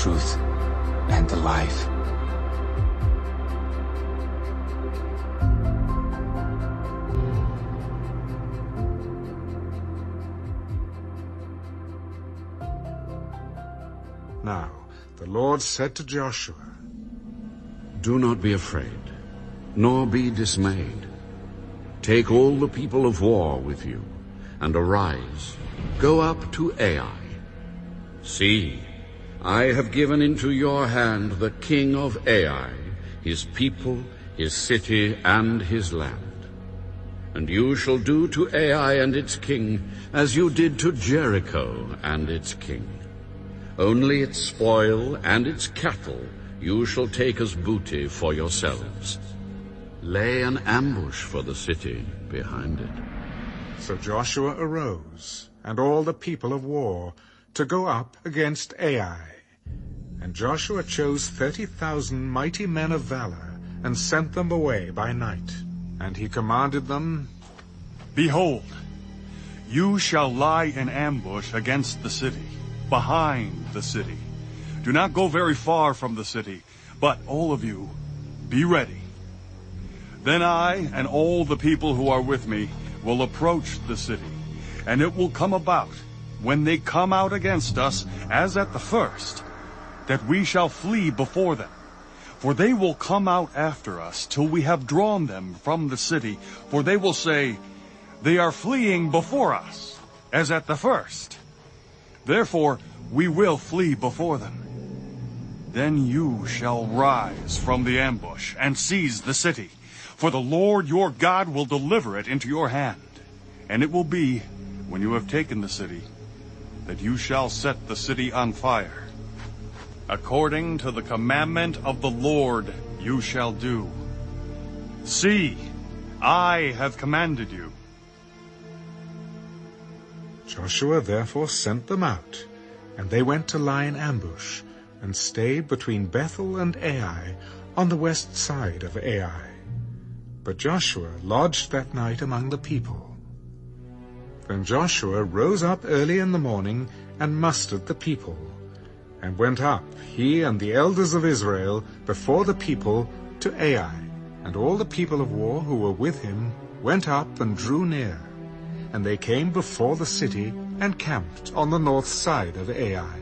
truth and the life. Now the Lord said to Joshua, Do not be afraid, nor be dismayed. Take all the people of war with you, and arise, go up to Ai. See, I have given into your hand the king of Ai, his people, his city, and his land. And you shall do to Ai and its king as you did to Jericho and its king. Only its spoil and its cattle you shall take as booty for yourselves. Lay an ambush for the city behind it. So Joshua arose, and all the people of war, to go up against Ai. And Joshua chose 30,000 mighty men of valor, and sent them away by night. And he commanded them, Behold, you shall lie in ambush against the city, behind the city. Do not go very far from the city, but all of you, be ready. Then I and all the people who are with me will approach the city, and it will come about, when they come out against us, as at the first, that we shall flee before them. For they will come out after us till we have drawn them from the city, for they will say, They are fleeing before us, as at the first. Therefore we will flee before them. Then you shall rise from the ambush and seize the city, for the Lord your God will deliver it into your hand. And it will be, when you have taken the city, that you shall set the city on fire. According to the commandment of the Lord you shall do. See, I have commanded you. Joshua therefore sent them out, and they went to lie in ambush, and stayed between Bethel and Ai, on the west side of Ai. But Joshua lodged that night among the people. Then Joshua rose up early in the morning, and mustered the people, and went up, he and the elders of Israel, before the people, to Ai. And all the people of war who were with him went up and drew near. And they came before the city, and camped on the north side of Ai.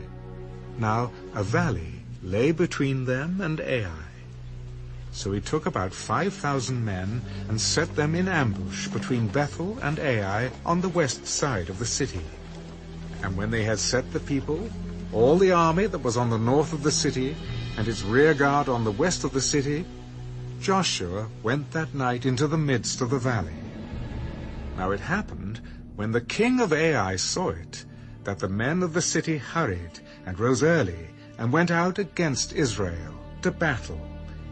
Now a valley lay between them and Ai. So he took about 5,000 men, and set them in ambush between Bethel and Ai on the west side of the city. And when they had set the people, all the army that was on the north of the city, and its rear guard on the west of the city, Joshua went that night into the midst of the valley. Now it happened, when the king of Ai saw it, that the men of the city hurried, and rose early, and went out against Israel to battle,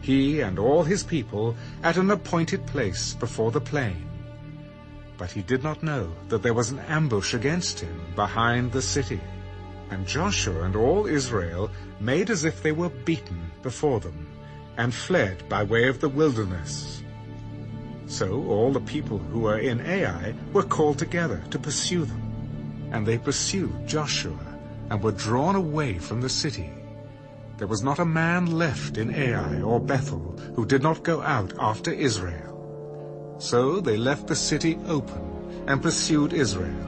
he and all his people, at an appointed place before the plain. But he did not know that there was an ambush against him behind the city. And Joshua and all Israel made as if they were beaten before them, and fled by way of the wilderness. So all the people who were in Ai were called together to pursue them. And they pursued Joshua, and were drawn away from the city. There was not a man left in Ai or Bethel who did not go out after Israel. So they left the city open, and pursued Israel.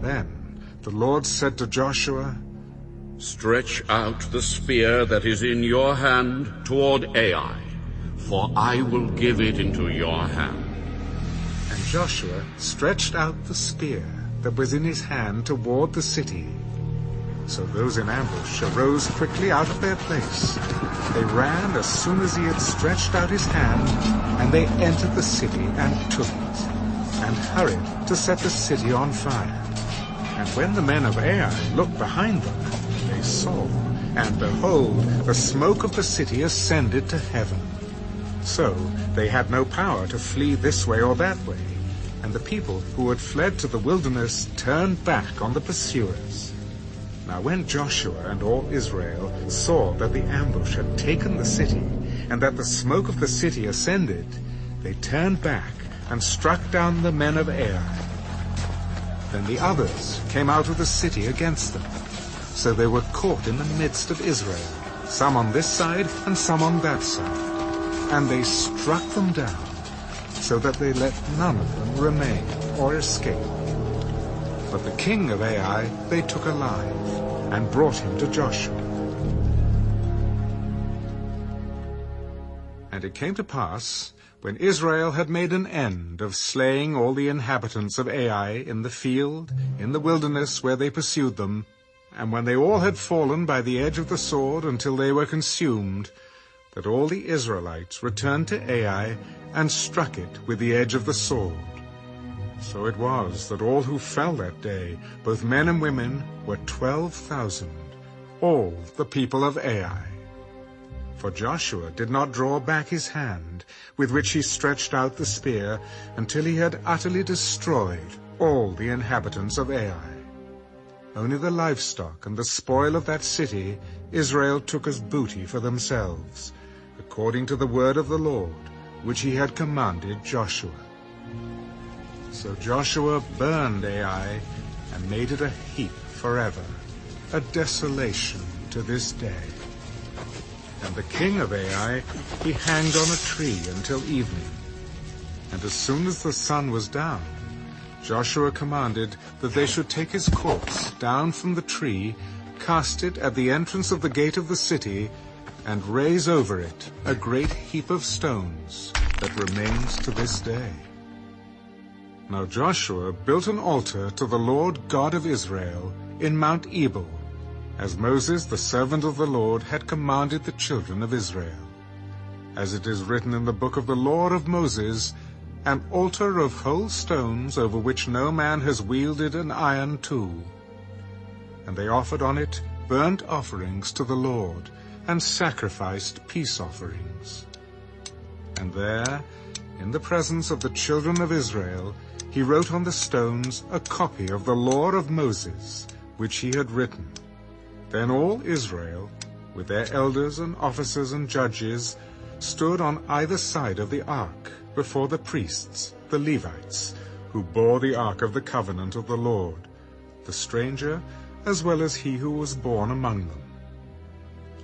Then the Lord said to Joshua, Stretch out the spear that is in your hand toward Ai, for I will give it into your hand. And Joshua stretched out the spear that was in his hand toward the city. So those in ambush arose quickly out of their place. They ran as soon as he had stretched out his hand, and they entered the city and took it, and hurried to set the city on fire. And when the men of Ai looked behind them, they saw, and behold, the smoke of the city ascended to heaven. So they had no power to flee this way or that way, and the people who had fled to the wilderness turned back on the pursuers. Now when Joshua and all Israel saw that the ambush had taken the city, and that the smoke of the city ascended, they turned back and struck down the men of Ai. Then the others came out of the city against them. So they were caught in the midst of Israel, some on this side and some on that side. And they struck them down, so that they let none of them remain or escape. But the king of Ai they took alive, and brought him to Joshua. And it came to pass, when Israel had made an end of slaying all the inhabitants of Ai in the field, in the wilderness where they pursued them, and when they all had fallen by the edge of the sword until they were consumed, that all the Israelites returned to Ai and struck it with the edge of the sword. So it was that all who fell that day, both men and women, were 12,000, all the people of Ai. For Joshua did not draw back his hand, with which he stretched out the spear, until he had utterly destroyed all the inhabitants of Ai. Only the livestock and the spoil of that city Israel took as booty for themselves, according to the word of the Lord, which he had commanded Joshua. So Joshua burned Ai and made it a heap forever, a desolation to this day. And the king of Ai he hanged on a tree until evening. And as soon as the sun was down, Joshua commanded that they should take his corpse down from the tree, cast it at the entrance of the gate of the city, and raise over it a great heap of stones that remains to this day. Now Joshua built an altar to the Lord God of Israel in Mount Ebal, as Moses the servant of the Lord had commanded the children of Israel. As it is written in the book of the law of Moses, an altar of whole stones over which no man has wielded an iron tool. And they offered on it burnt offerings to the Lord, and sacrificed peace offerings. And there, in the presence of the children of Israel, he wrote on the stones a copy of the law of Moses, which he had written. Then all Israel, with their elders and officers and judges, stood on either side of the ark, before the priests, the Levites, who bore the ark of the covenant of the Lord, the stranger, as well as he who was born among them.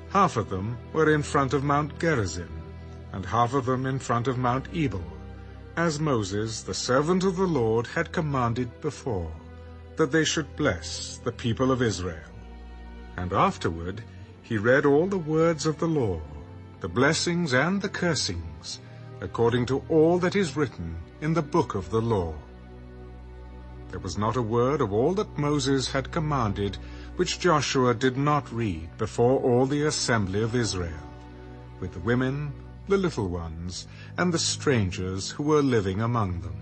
Half of them were in front of Mount Gerizim, and half of them in front of Mount Ebal, as Moses, the servant of the Lord, had commanded before, that they should bless the people of Israel. And afterward he read all the words of the law, the blessings and the cursings, according to all that is written in the book of the law. There was not a word of all that Moses had commanded which Joshua did not read before all the assembly of Israel, with the women, the little ones, and the strangers who were living among them.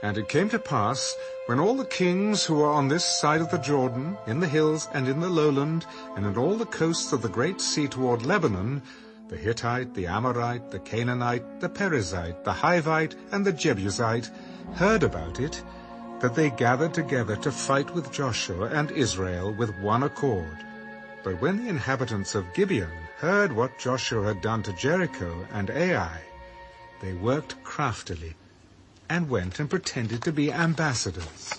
And it came to pass, when all the kings who were on this side of the Jordan, in the hills and in the lowland, and in all the coasts of the great sea toward Lebanon, the Hittite, the Amorite, the Canaanite, the Perizzite, the Hivite, and the Jebusite, heard about it, that they gathered together to fight with Joshua and Israel with one accord. But when the inhabitants of Gibeon heard what Joshua had done to Jericho and Ai, they worked craftily, and went and pretended to be ambassadors.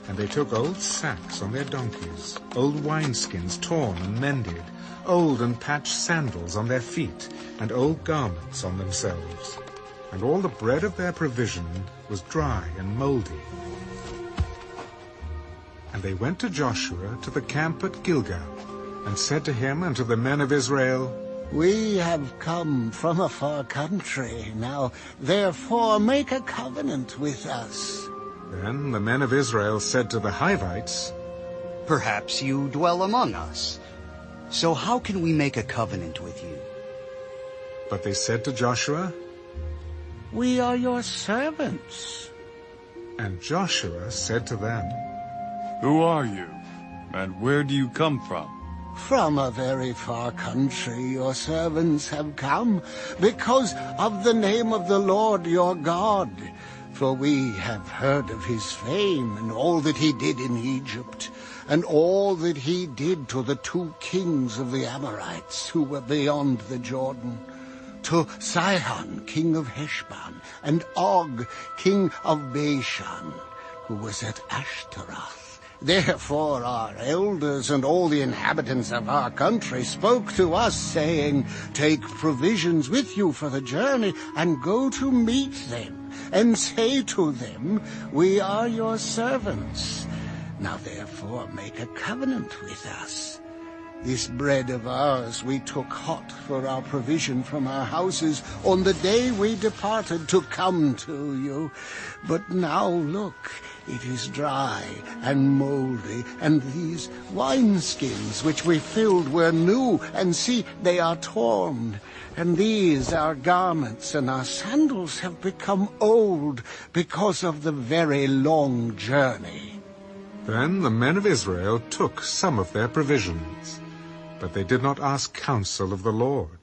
And they took old sacks on their donkeys, old wineskins torn and mended, old and patched sandals on their feet, and old garments on themselves. And all the bread of their provision was dry and moldy. And they went to Joshua to the camp at Gilgal, and said to him and to the men of Israel, We have come from a far country. Now, therefore, make a covenant with us. Then the men of Israel said to the Hivites, Perhaps you dwell among us. So how can we make a covenant with you? But they said to Joshua, We are your servants. And Joshua said to them, Who are you, and where do you come from? From a very far country your servants have come, because of the name of the Lord your God. For we have heard of his fame and all that he did in Egypt, and all that he did to the 2 kings of the Amorites who were beyond the Jordan, to Sihon, king of Heshbon, and Og, king of Bashan, who was at Ashtaroth. Therefore our elders and all the inhabitants of our country spoke to us, saying, Take provisions with you for the journey, and go to meet them, and say to them, We are your servants. Now therefore make a covenant with us. This bread of ours we took hot for our provision from our houses on the day we departed to come to you. But now look, it is dry and moldy, and these wineskins which we filled were new, and see, they are torn. And these our garments and our sandals have become old because of the very long journey. Then the men of Israel took some of their provisions, but they did not ask counsel of the Lord.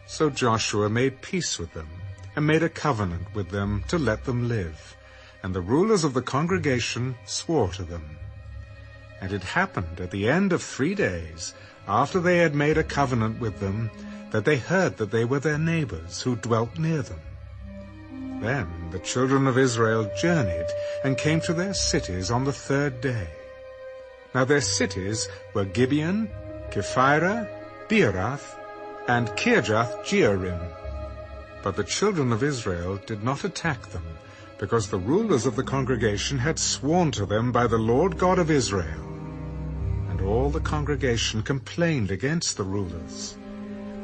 So Joshua made peace with them, and made a covenant with them to let them live, and the rulers of the congregation swore to them. And it happened at the end of 3 days, after they had made a covenant with them, that they heard that they were their neighbors who dwelt near them. Then the children of Israel journeyed and came to their cities on the 3rd day. Now their cities were Gibeon, Kephirah, Beeroth, and Kirjath-jearim. But the children of Israel did not attack them, because the rulers of the congregation had sworn to them by the Lord God of Israel. And all the congregation complained against the rulers.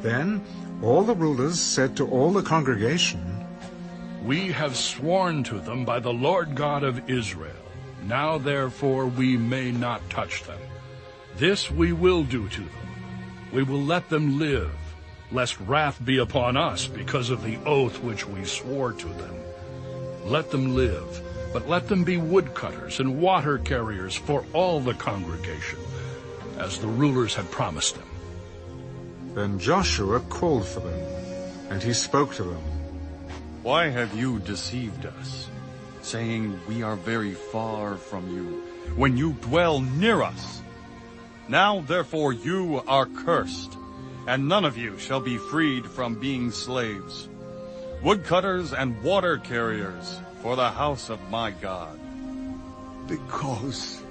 Then all the rulers said to all the congregation, We have sworn to them by the Lord God of Israel. Now therefore we may not touch them. This we will do to them. We will let them live, lest wrath be upon us because of the oath which we swore to them. Let them live, but let them be woodcutters and water carriers for all the congregation, as the rulers had promised them. Then Joshua called for them, and he spoke to them. Why have you deceived us, saying we are very far from you, when you dwell near us? Now therefore you are cursed, and none of you shall be freed from being slaves, woodcutters and water carriers for the house of my God. Because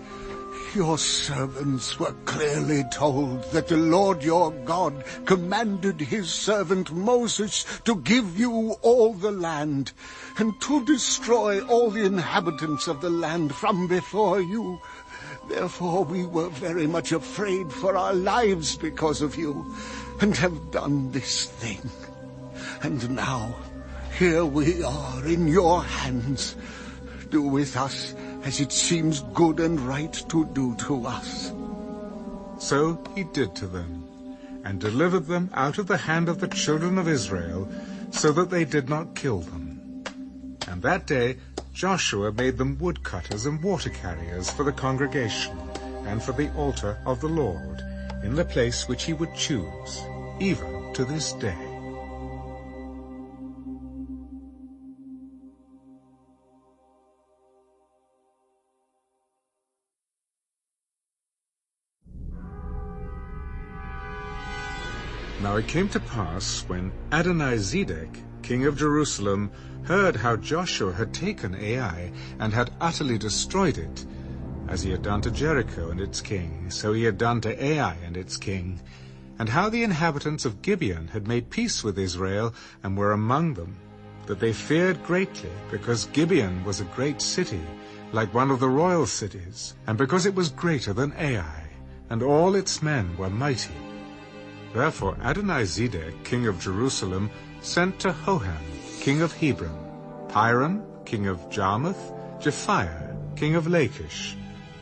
your servants were clearly told that the Lord your God commanded his servant Moses to give you all the land, and to destroy all the inhabitants of the land from before you. Therefore we were very much afraid for our lives because of you, and have done this thing. And now, here we are in your hands. Do with us as it seems good and right to do to us. So he did to them, and delivered them out of the hand of the children of Israel, so that they did not kill them. And that day Joshua made them woodcutters and water carriers for the congregation, and for the altar of the Lord, in the place which he would choose, even to this day. Now it came to pass, when Adonizedek, king of Jerusalem, heard how Joshua had taken Ai and had utterly destroyed it, as he had done to Jericho and its king, so he had done to Ai and its king, and how the inhabitants of Gibeon had made peace with Israel and were among them, that they feared greatly, because Gibeon was a great city, like one of the royal cities, and because it was greater than Ai, and all its men were mighty. Therefore Adonizedek, king of Jerusalem, sent to Hoham, king of Hebron, Piram, king of Jarmuth, Japhiah, king of Lachish,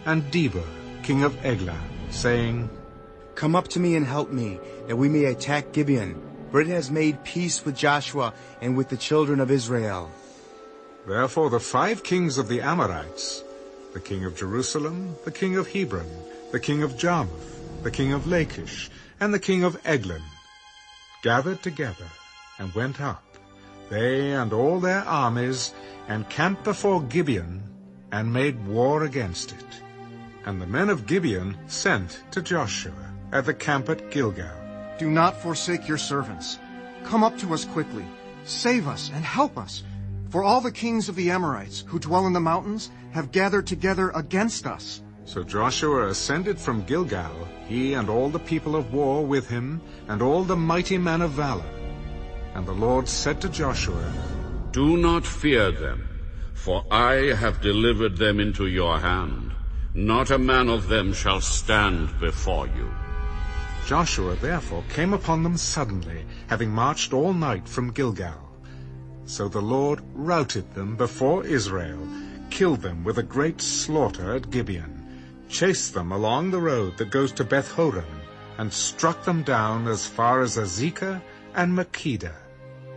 and Deber, king of Eglah, saying, Come up to me and help me, that we may attack Gibeon, for it has made peace with Joshua and with the children of Israel. Therefore the 5 kings of the Amorites, the king of Jerusalem, the king of Hebron, the king of Jarmuth, the king of Lachish, and the king of Eglon, gathered together and went up, they and all their armies, and camped before Gibeon, and made war against it. And the men of Gibeon sent to Joshua at the camp at Gilgal. Do not forsake your servants. Come up to us quickly. Save us and help us. For all the kings of the Amorites who dwell in the mountains have gathered together against us. So Joshua ascended from Gilgal, he and all the people of war with him, and all the mighty men of valor. And the Lord said to Joshua, Do not fear them, for I have delivered them into your hand. Not a man of them shall stand before you. Joshua therefore came upon them suddenly, having marched all night from Gilgal. So the Lord routed them before Israel, killed them with a great slaughter at Gibeon, chased them along the road that goes to Beth-horon, and struck them down as far as Azekah and Makkedah.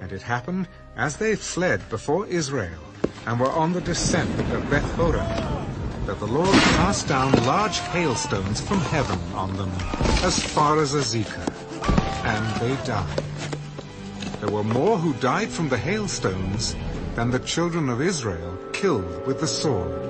And it happened, as they fled before Israel, and were on the descent of Beth-horon, that the Lord cast down large hailstones from heaven on them, as far as Azekah, and they died. There were more who died from the hailstones than the children of Israel killed with the sword.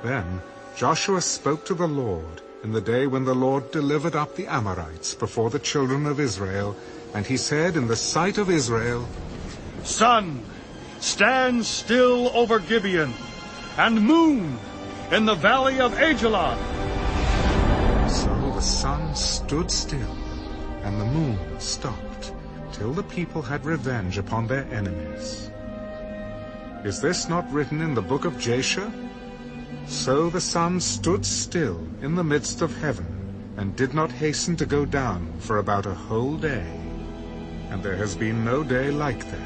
Then Joshua spoke to the Lord in the day when the Lord delivered up the Amorites before the children of Israel, and he said in the sight of Israel, Sun, stand still over Gibeon, and moon in the valley of Ajalon. So the sun stood still, and the moon stopped, till the people had revenge upon their enemies. Is this not written in the book of Jasher? So the sun stood still in the midst of heaven, and did not hasten to go down for about a whole day. And there has been no day like that,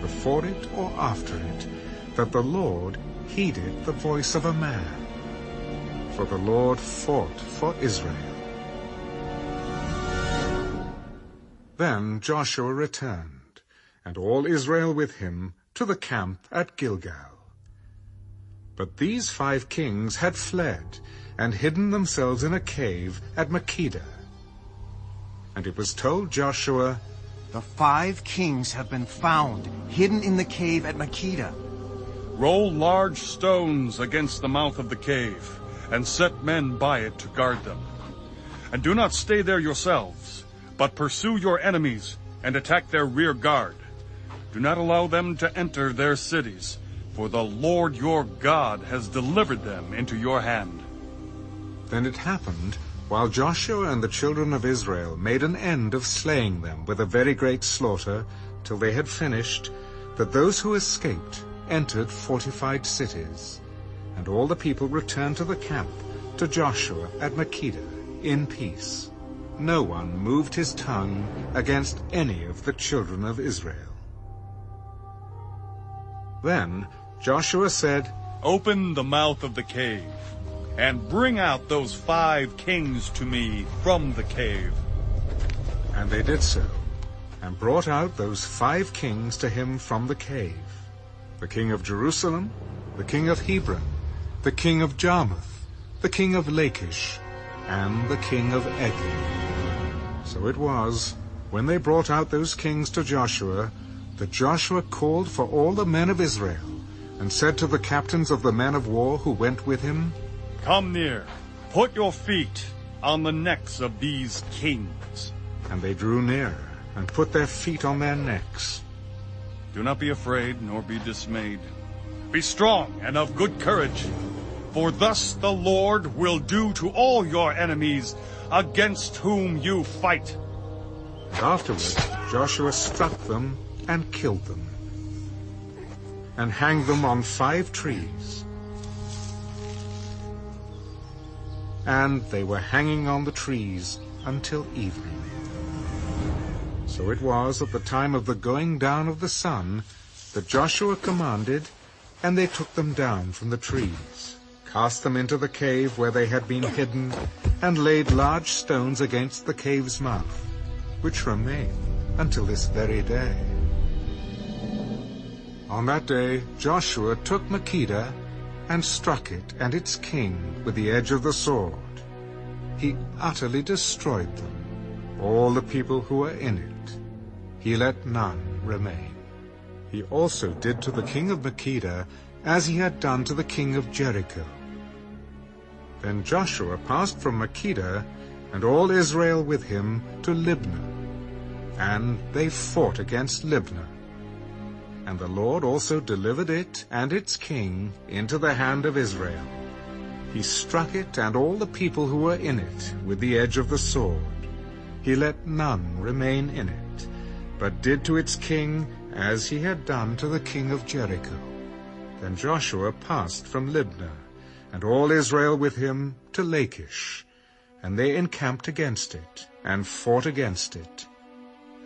before it or after it, that the Lord heeded the voice of a man. For the Lord fought for Israel. Then Joshua returned, and all Israel with him, to the camp at Gilgal. But these 5 kings had fled, and hidden themselves in a cave at Makkedah. And it was told Joshua, The 5 kings have been found, hidden in the cave at Makkedah. Roll large stones against the mouth of the cave, and set men by it to guard them. And do not stay there yourselves, but pursue your enemies, and attack their rear guard. Do not allow them to enter their cities, for the Lord your God has delivered them into your hand. Then it happened, while Joshua and the children of Israel made an end of slaying them with a very great slaughter, till they had finished, that those who escaped entered fortified cities. And all the people returned to the camp, to Joshua at Makkedah, in peace. No one moved his tongue against any of the children of Israel. Then Joshua said, Open the mouth of the cave, and bring out those 5 kings to me from the cave. And they did so, and brought out those 5 kings to him from the cave, the king of Jerusalem, the king of Hebron, the king of Jarmuth, the king of Lachish, and the king of Eglon. So it was, when they brought out those kings to Joshua, that Joshua called for all the men of Israel, and said to the captains of the men of war who went with him, Come near, put your feet on the necks of these kings. And they drew near, and put their feet on their necks. Do not be afraid, nor be dismayed. Be strong and of good courage, for thus the Lord will do to all your enemies against whom you fight. And afterward Joshua struck them and killed them, and hanged them on 5 trees. And they were hanging on the trees until evening. So it was at the time of the going down of the sun that Joshua commanded, and they took them down from the trees, cast them into the cave where they had been hidden, and laid large stones against the cave's mouth, which remain until this very day. On that day Joshua took Makkedah, and struck it and its king with the edge of the sword. He utterly destroyed them, all the people who were in it. He let none remain. He also did to the king of Makkedah as he had done to the king of Jericho. Then Joshua passed from Makkedah, and all Israel with him, to Libnah. And they fought against Libnah. And the Lord also delivered it and its king into the hand of Israel. He struck it and all the people who were in it with the edge of the sword. He let none remain in it, but did to its king as he had done to the king of Jericho. Then Joshua passed from Libnah, and all Israel with him, to Lachish. And they encamped against it, and fought against it.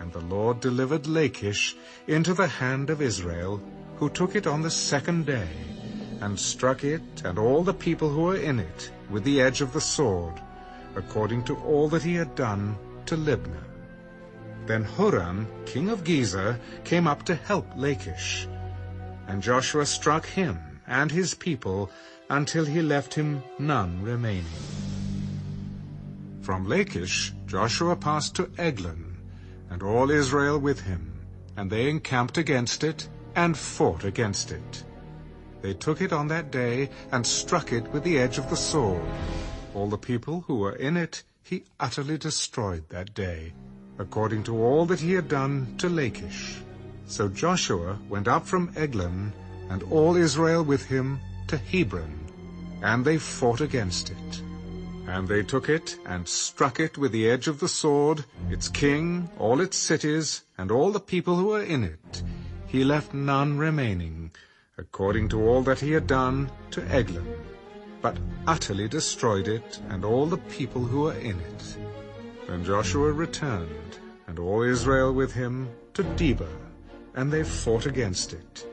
And the Lord delivered Lachish into the hand of Israel, who took it on the second day, and struck it and all the people who were in it with the edge of the sword, according to all that he had done to Libnah. Then Horam, king of Gezer, came up to help Lachish. And Joshua struck him and his people until he left him none remaining. From Lachish Joshua passed to Eglon, and all Israel with him, and they encamped against it, and fought against it. They took it on that day, and struck it with the edge of the sword. All the people who were in it he utterly destroyed that day, according to all that he had done to Lachish. So Joshua went up from Eglon, and all Israel with him, to Hebron, and they fought against it. And they took it, and struck it with the edge of the sword, its king, all its cities, and all the people who were in it. He left none remaining, according to all that he had done to Eglon, but utterly destroyed it, and all the people who were in it. Then Joshua returned, and all Israel with him, to Debir, and they fought against it.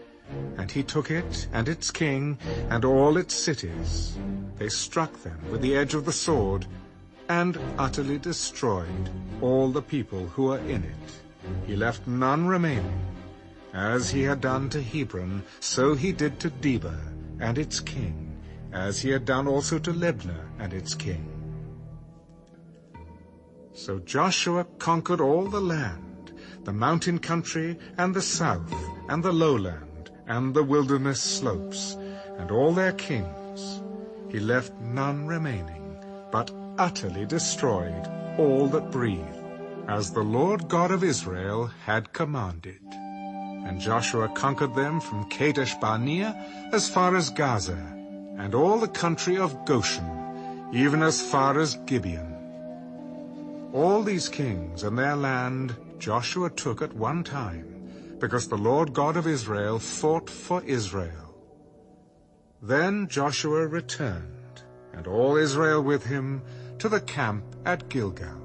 And he took it, and its king, and all its cities. They struck them with the edge of the sword, and utterly destroyed all the people who were in it. He left none remaining. As he had done to Hebron, so he did to Debir and its king, as he had done also to Libnah and its king. So Joshua conquered all the land, the mountain country, and the south, and the lowland, and the wilderness slopes, and all their kings. He left none remaining, but utterly destroyed all that breathed, as the Lord God of Israel had commanded. And Joshua conquered them from Kadesh Barnea as far as Gaza, and all the country of Goshen, even as far as Gibeon. All these kings and their land Joshua took at one time, because the Lord God of Israel fought for Israel. Then Joshua returned, and all Israel with him, to the camp at Gilgal.